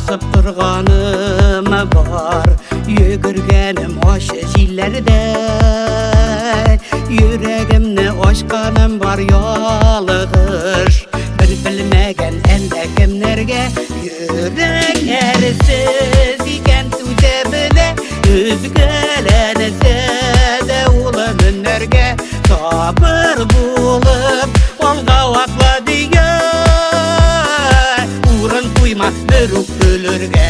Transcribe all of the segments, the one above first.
басып тұрғаным бар, Өгіргенім ошы жиллерде. Жүрегімні ашқаным бар ялығыш, білмеген әнді кімнерге. Жүрек әрсіз екен түзе біле, өзгеленсе де улы мүнерге. Сабыр болып олға вақла дейе, урын қойма бір өкпелерге.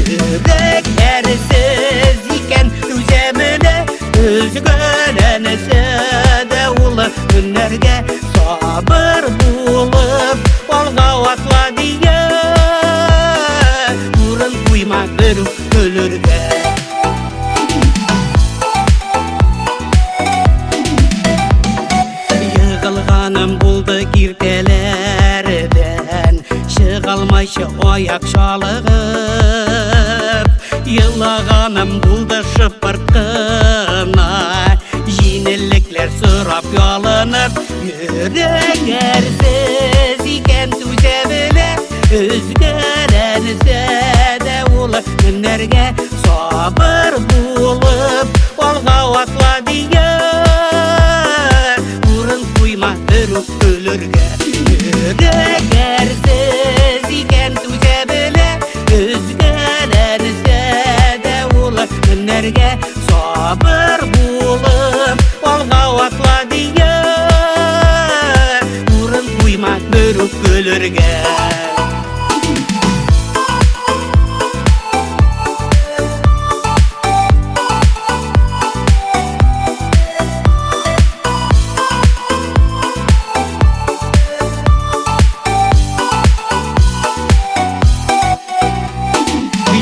Жүрек әрсіз екен түзе біле, өзгеленсе де улы мүнерге. Сабыр болып олға вақла дейе, урын қойма бір өкпелерге. Yığılğanım buldu kirtelerden, Шығалмайшы аяқ шалығып. Yılağanım buldu şıpırqına, Жеңіліклер сұрап ялынып. Жүрек әрсіз екен түзе біле, өзгеленсе де улы мүнерге. Сабыр болып олға вақла дейе, урын қойма бір өкпелерге. Жүрек әрсіз екен түзе біле, өзгеленсе де улы мүнерге. Сабыр болып олға вақла дейе, урын қойма бір өкпелерге.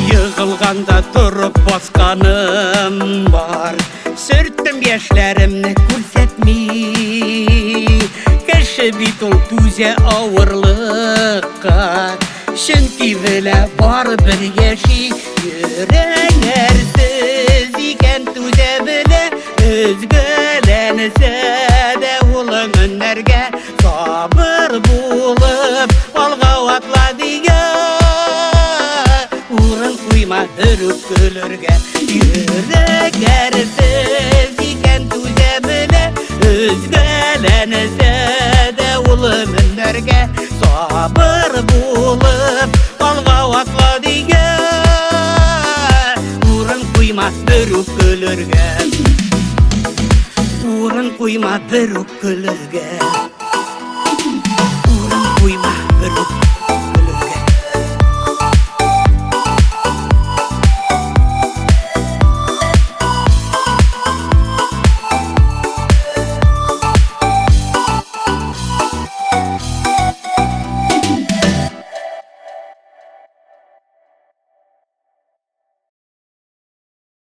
Yığılғанда тұрып басқаным бар, Сүрттім ешлерімні көрсетмей. Кіші бит ол түзе ауырлыққа, Шынки біле бар бір еші. Жүрек әрсіз екен түзе біле, өзгеленсе де улы мүнерге. Сабыр болып олға вақла дейе, урын қойма бір өкпелерге. Жүрек әрсіз екен түзе біле, өзгеленсе де улы мүнерге. Сабыр болып олға вақла дейе, урын қойма бір өкпелерге. Урын қойма бір өкпелерге, урын қойма бір өкпелерге.